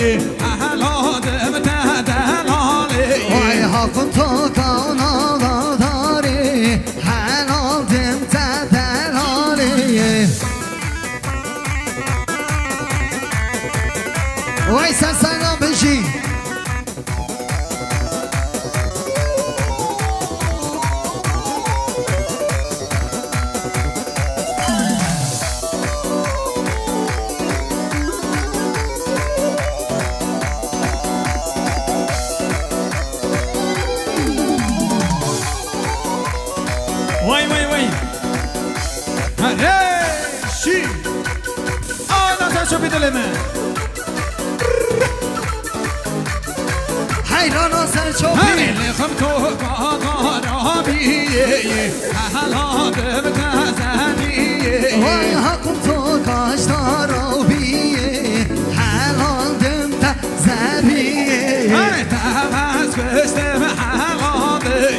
احلادم تدلالی وای حکم تو کانا داری حلادم تدلالی وای سسنا بشی وای وای وای هره شی آنا تشو بیدلمه حیران و سرچوبی هرلخم تو قادارابیه احلادم تزنیه وای حکم تو کاش دارابیه حلادم تزریه هره تمز بستم حلاده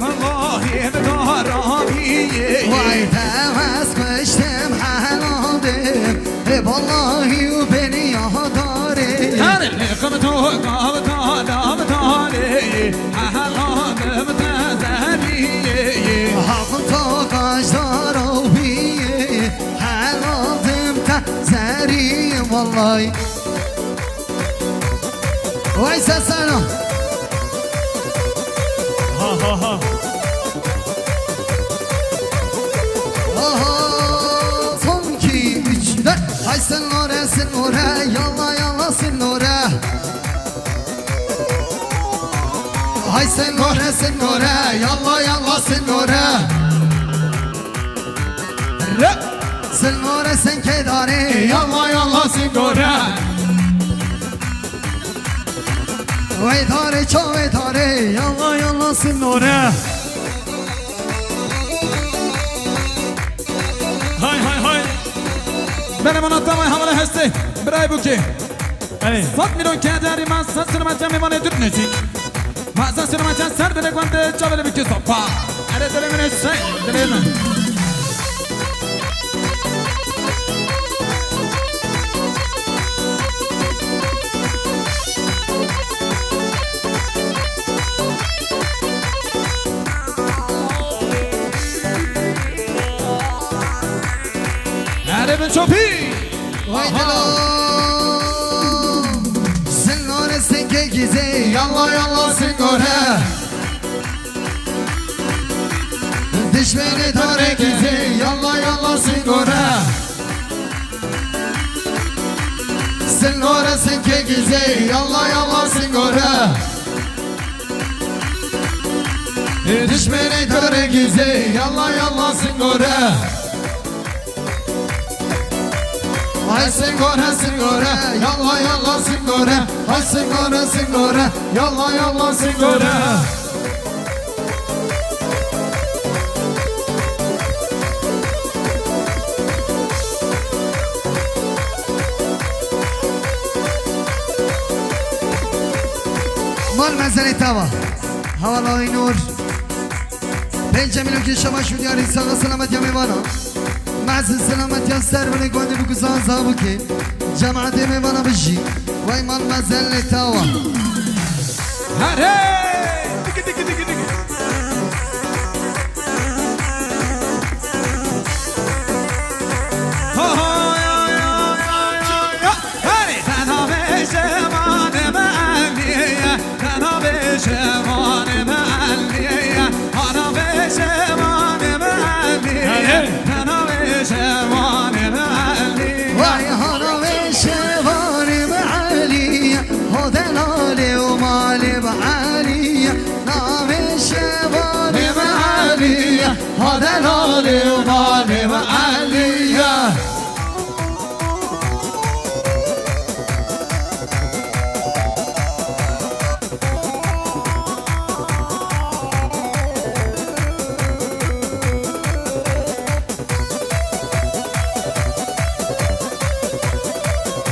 والله بدارابیه وای تمس کشتم حلادم والله و بنی یاداره هرلخم تو قادارابیه احلادم تزنیه حکم تو کاش دارابیه حلادم تزریه والله وای سسنا ها ها ها Son iki, üç, dört. Hay sen oraya, yalla yalla sen oraya. Hay sen oraya, yalla yalla sen oraya. Sen oraya sen kedari, yalla yalla sigara vay tare çove tare, yalla yalla sen oraya. های های های برای منظمه حواله هستی برای بوکی 100 میلیون که داری من سن سینماچه میمانه دور نشی من سن سینماچه سر داره گونده چاوله بکی صفا اره داره منه شای داره من اره من چوپی Vay delom sen oraya sen ke gize, yalla yalla sen oraya. Düşmeni tare gize, yalla yalla sen oraya. Sen oraya sen ke gize, yalla yalla sen oraya. Düşmeni tare gize, yalla yalla sen oraya. Ay singora singora, yalla yalla singora. Ay singora singora, yalla yalla singora. Mal mezeli tava, havalı nur. Benjamin ki şama şu diyar insana selamet ya mevana. معز سلامت یا سر بله گوانده بگو زازا بکی جماعت میوانا بجی وای من مزل تاوا هره دیگه دیگه دیگه دیگه ها ها یا یا یا یا هره تنها به شمان معلیه تنها به شمان معلیه تنها به شمان معلیه شوان معلی وای هانا و شوان معلی هدلال و مال بعلی نام شوان معلی هدلال و مال بعلی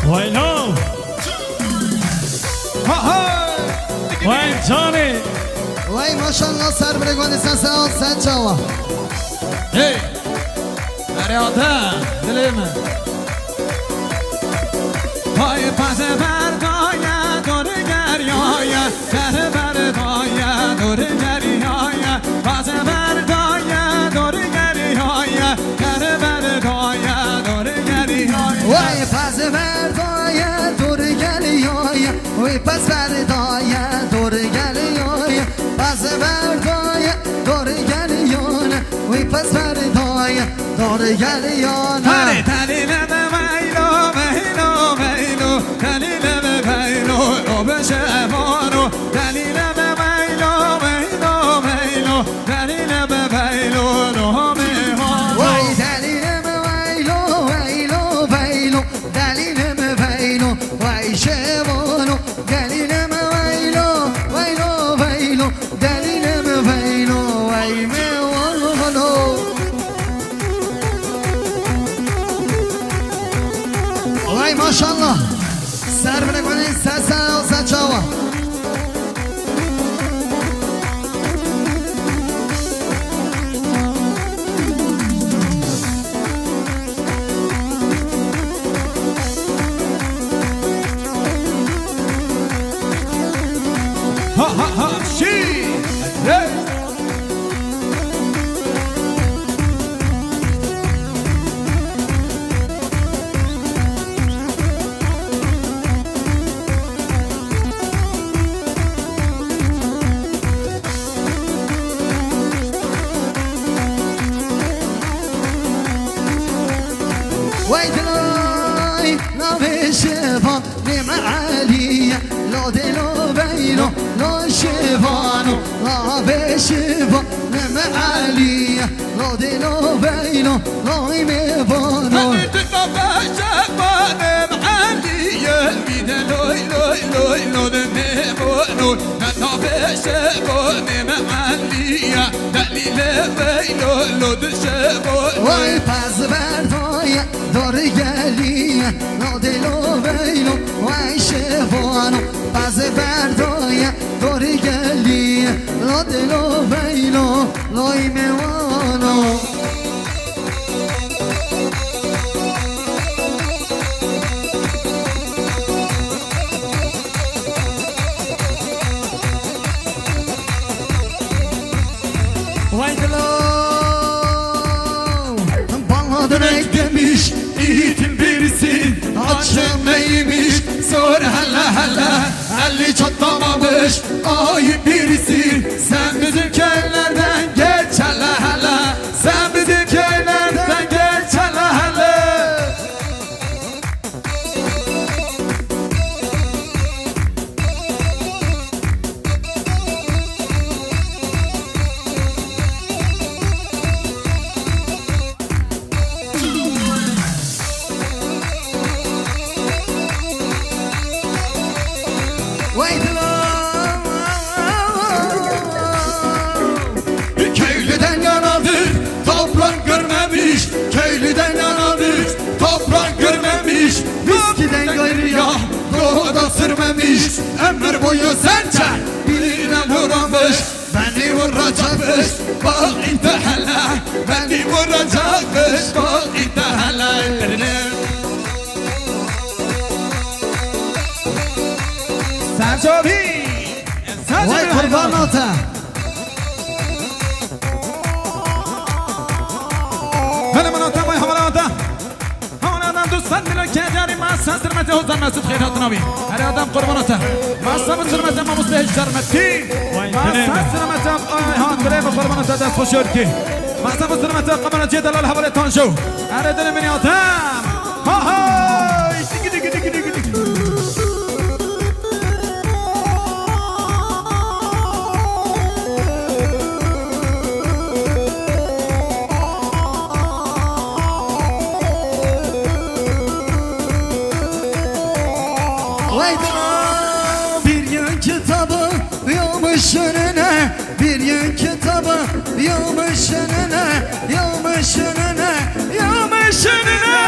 وای نو وای جانی وای ماشالله سر برگوانی سن چاوا هی اره آدم دلی من پای پس برگان گری های باز بردای دور گری های گر بردای دور گری های وای پس بردای دور گری های وای پس بردای دور گری های پس بردای دور گری های وای پس بردای دور گری های دلیل ویلو ویلو ویلو دلیل ویلو رو بشه بانو دلیل ویلو ویلو ویلو دلیل ویلو رو میوانو وای دلیل ویلو ویلو ویلو دلیل ویلو وای شبانو دلیل ویلو ویلو ویلو دلیل ویلو وای میوانو وای ماشاءالله سر بنکنید سر و سچاوا ها ها ها شی ويدلاي نبي شفا نما عليا لو دلو بينو لو شفانو نبي شفا نما عليا لو دلو بينو لو يمبانو وای پس بردای دور گلی نادلو بیلو وای شفانو پس بردای دور گلی نادلو بیلو لای میوانو وای دلو Dönek demiş yiğitin birisi Akşam neymiş sor hele hele Elli çatlamamış ayıp birisi Sen bizim köylerden geç hele hele Sen bizim köylerden geç hele hele Köylüden yanadır toprak görmemiş Köylüden yanadır toprak görmemiş Viskiden gayrıya doğuda sürmemiş Ömür boyu sence birine vuramış Beni vuracakmış bak intihale Beni vuracakmış bak intihale Serçobi Vay kurban ota هلا من أنت ما يحمل أنت هون أنا دوستان دلوا كجاري ما سنسرمتي هوزن ما سد خيرات نبي هلا أدم قربانته ما سنسرمتي ما مستهج جرمتي ما سنسرمتي هون بريم قربانته ده فشوركي ما سنسرمتي قبل جد الله حوالي تانشو أردنا من يوتام ها هاي دق دق دق دق دق Bir yıl kitabı yağmış önüne Bir yıl kitabı yağmış önüne Yağmış önüne Yağmış önüne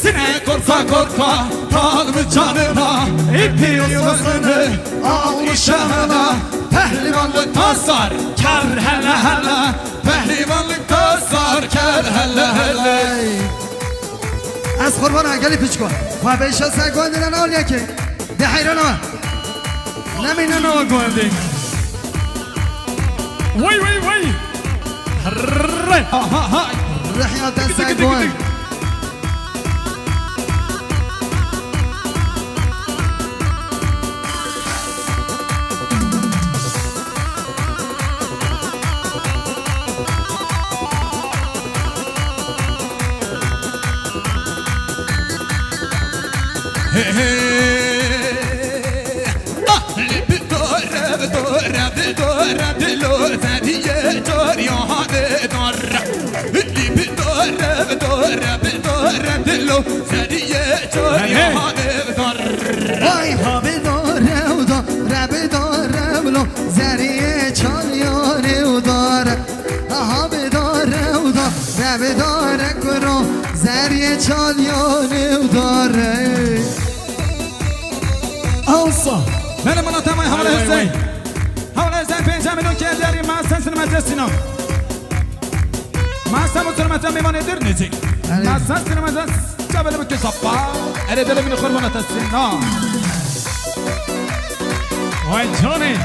Sinek korka korka kalmış canına İpi yuvasını almış yanına Pehlivanlık tasar kar hele hele Pehlivanlık tasar kar hele hele از قربان اگلی پیچ کن و بهش از گوندن آل یکی ده حیران ها نمینن نو گوندین وای وای وای آها های رحيات السايبون وای ها بداره و داره بداره ولو زریه چالیانه و داره ها بداره و داره بداره کرو زریه چالیانه و داره اوصا من مناطق حوالي حسين حوالي حسين 5 مليون كيداري مع سنسن مجلسنا مع سمسر مجلس ميمان درنجي مع سنسن مجلس جبل بكي صفا اريد من خربانة السنة وای جانی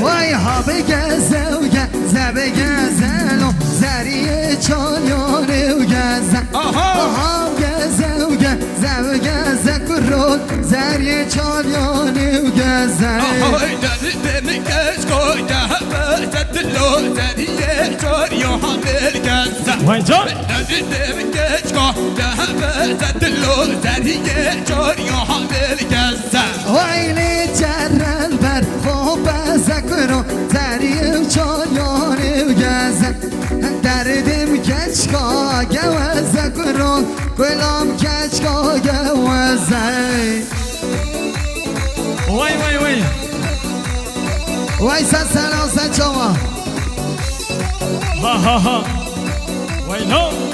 وای ها بگزه و گزه بگزه زریه چالیانه و گزه ها گزه و گزه و گزه کرون زریه چالیانه و گزه وای جان وایلی جر البر خوب زکرو زریه چالیانه و گزه دردم کچکا گوزه کرون کلام کچکا گوزه وای وای وای وای سلام سنجاما ها ها ها وای نو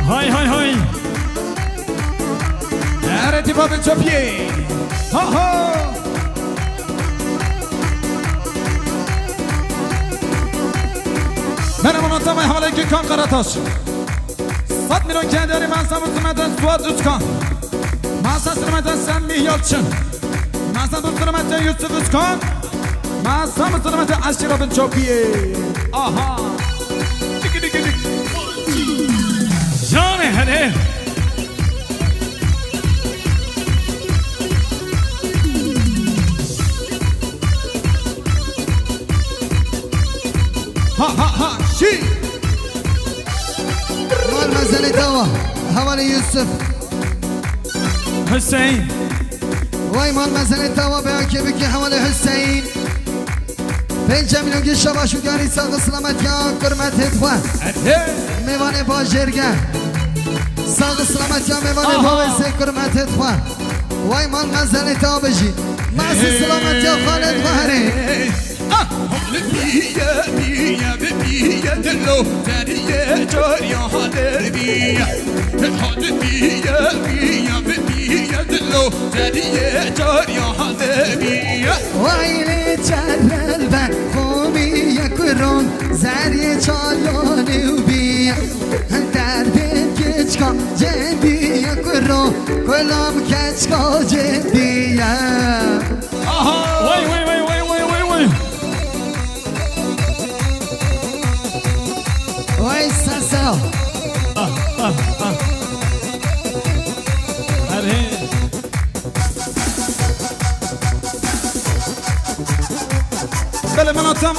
های های های در اتفاق چوپیه ها ها من مناطق حوالي که کان قراتاش 100 میلیون کیداری من سمسر مجلس فواد اوچکان من سنسن مجلس سمی یالچن من سمسر مجلس یوسف اوچکان من سمسر مجلس اشی رابن چوپیه آها دیگه دیگه دیگه جان هنه ها ها ها شي مال مزل توا حوالي يوسف حسین وای مال مزل توا به که بکی حوالي حسین 5 میلیون که شباشو گاری ساق سلامت یا کرمت هدفه میوانه با جرگه ساق سلامت یا میوانه با ویسه کرمت هدفه وای مال مزل توا بجی معصی سلامت یا خالد بحری وایلی چر البر خوبی یکرون زری چالیانی و بیا دردن کچکا جدی یکرون کلام کچکا جدیه وای وای وای وای وای وای وای وای ساسا اره بله مناطق